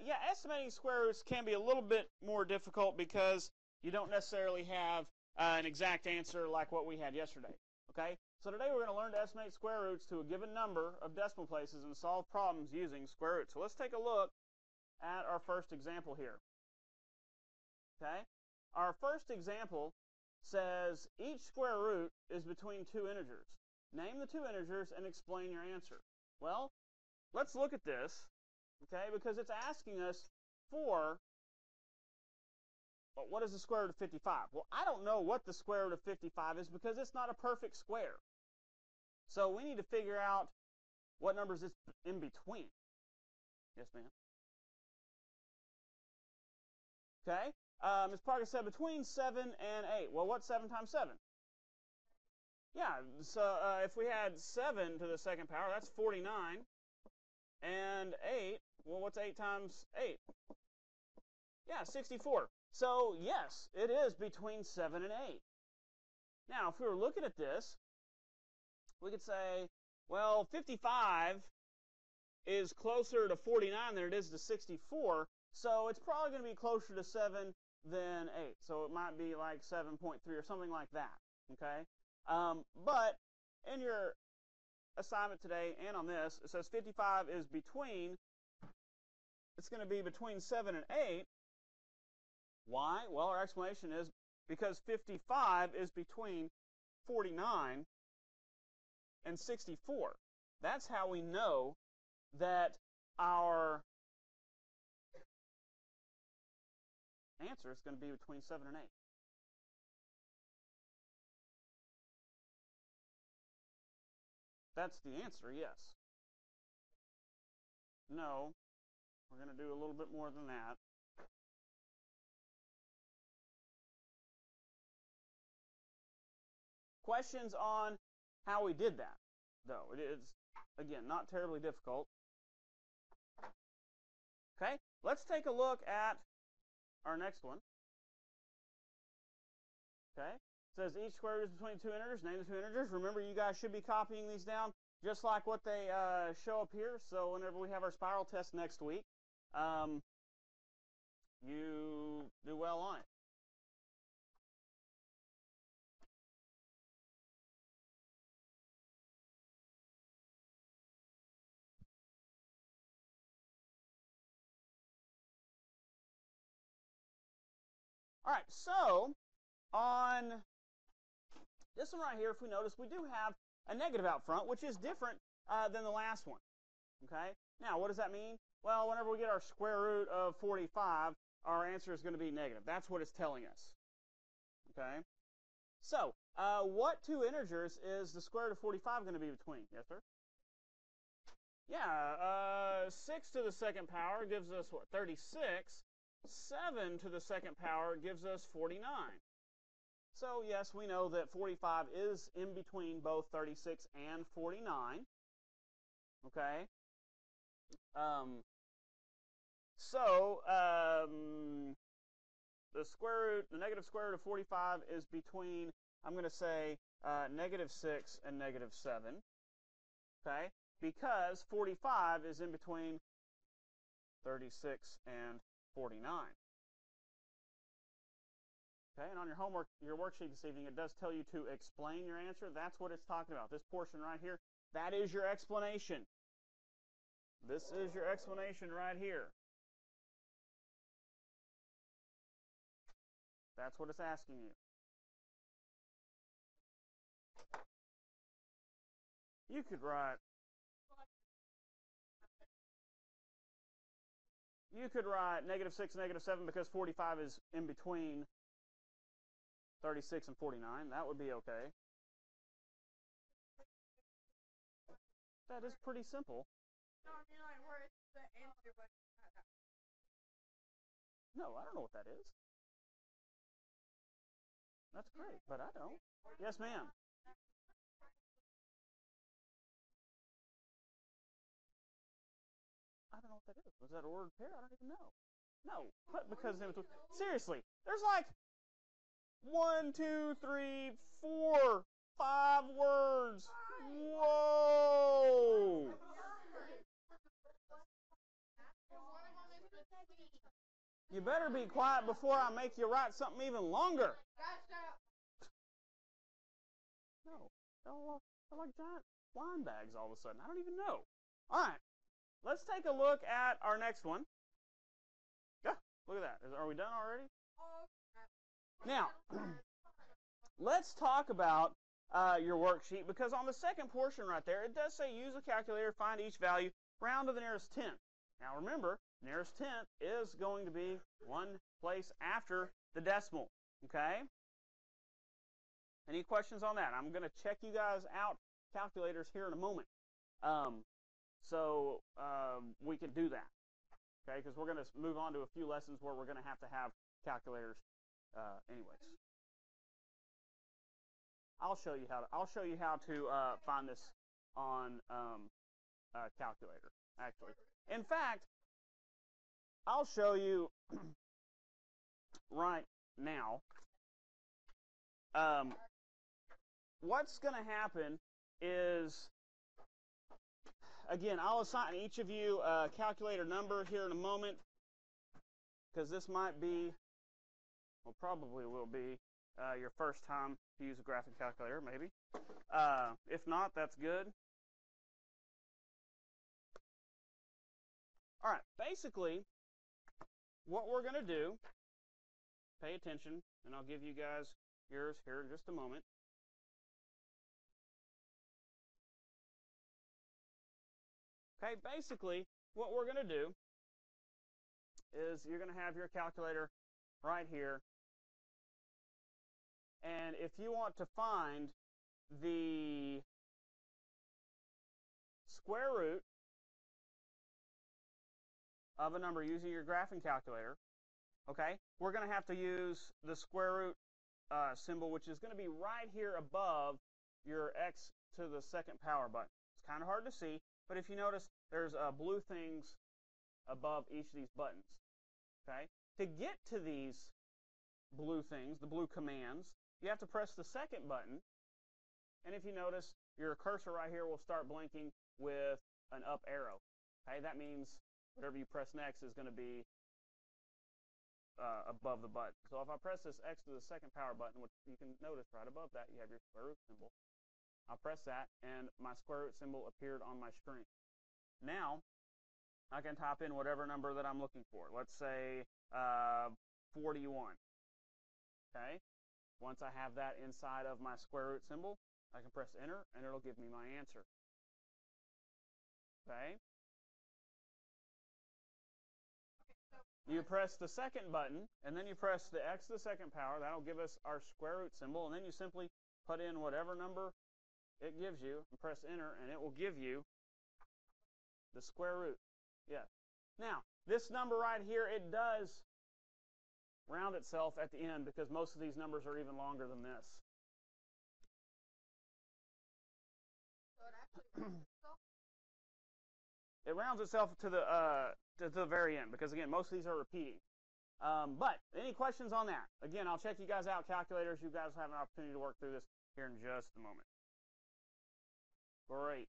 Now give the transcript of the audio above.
Yeah, estimating square roots can be a little bit more difficult because you don't necessarily have an exact answer like what we had yesterday. Okay, so today we're going to learn to estimate square roots to a given number of decimal places and solve problems using square roots. So let's take a look at our first example here. Okay, our first example says each square root is between two integers. Name the two integers and explain your answer. Well, let's look at this, okay, because it's asking us for, well, what is the square root of 55? Well, I don't know what the square root of 55 is because it's not a perfect square. So we need to figure out what numbers it's in between. Yes, ma'am? Okay. Ms. Parker said between 7 and 8. Well, what's 7 times 7? Yeah, so if we had 7 to the second power, that's 49. And 8, well, what's 8 times 8? Yeah, 64. So, yes, it is between 7 and 8. Now, if we were looking at this, we could say, well, 55 is closer to 49 than it is to 64, so it's probably going to be closer to 7 than 8. So it might be like 7.3 or something like that, okay? But in your assignment today and on this, it says 55 is between, it's going to be between 7 and 8. Why? Well, our explanation is because 55 is between 49 and 64. That's how we know that our answer is going to be between 7 and 8. That's the answer, yes. No, we're going to do a little bit more than that. Questions on how we did that, though? It is, again, not terribly difficult. Okay, let's take a look at our next one. Okay, it says each square root is between two integers. Name the two integers. Remember, you guys should be copying these down just like what they show up here. So whenever we have our spiral test next week, you do well on it. All right, so on this one right here, if we notice, we do have a negative out front, which is different than the last one. Okay, now what does that mean? Well, whenever we get our square root of 45, our answer is going to be negative. That's what it's telling us. Okay, so what two integers is the square root of 45 going to be between? Yes, sir? Yeah, 6 to the second power gives us what? 36. 7 to the second power gives us 49. So yes, we know that 45 is in between both 36 and 49. Okay. The square root, the negative square root of 45 is between, I'm going to say, negative 6 and negative 7. Okay, because 45 is in between 36 and 49. Okay, and on your homework, your worksheet this evening, it does tell you to explain your answer. That's what it's talking about. This portion right here, that is your explanation. This is your explanation right here. That's what it's asking you. You could write negative 6, negative 7 because 45 is in between 36 and 49. That would be okay. That is pretty simple. No, I mean like where it's the answer, but no, I don't know what that is. That's great, but I don't. Yes, ma'am. I don't know what that is. Was that a word pair? I don't even know. No, because seriously, there's like 1, 2, 3, 4, 5 words. Whoa! one of them is You better be quiet before I make you write something even longer. No, they're like giant wine bags all of a sudden. I don't even know. All right, let's take a look at our next one. Yeah, look at that. Are we done already? Now, let's talk about your worksheet, because on the second portion right there, it does say use a calculator, find each value, round to the nearest tenth. Now remember, nearest tenth is going to be one place after the decimal, okay? Any questions on that? I'm going to check you guys out calculators here in a moment. So we can do that, okay? Because we're going to move on to a few lessons where we're going to have calculators anyways. I'll show you how to find this on calculator, actually. In fact, I'll show you right now. What's going to happen is, again, I'll assign each of you a calculator number here in a moment, because this might be, well, probably will be your first time to use a graphic calculator, maybe. If not, that's good. All right, basically, what we're going to do, pay attention, and I'll give you guys yours here in just a moment. Okay, basically, what we're going to do is you're going to have your calculator right here. And if you want to find the square root of a number using your graphing calculator, okay, we're going to have to use the square root symbol, which is going to be right here above your x to the second power button. It's kind of hard to see, but if you notice, there's blue things above each of these buttons. Okay, to get to these blue things, the blue commands, you have to press the second button, and if you notice, your cursor right here will start blinking with an up arrow. Okay, that means whatever you press next is going to be above the button. So if I press this x to the second power button, which you can notice right above that, you have your square root symbol. I'll press that, and my square root symbol appeared on my screen. Now, I can type in whatever number that I'm looking for. Let's say 41. Okay? Once I have that inside of my square root symbol, I can press enter, and it'll give me my answer. Okay? You press the second button, and then you press the x to the second power. That'll give us our square root symbol, and then you simply put in whatever number it gives you, and press enter, and it will give you the square root. Yes. Now, this number right here, it does round itself at the end, because most of these numbers are even longer than this. So it actually rounds itself? It rounds itself to the very end, because again, most of these are repeating. But any questions on that? Again, I'll check you guys out calculators. You guys have an opportunity to work through this here in just a moment. Great.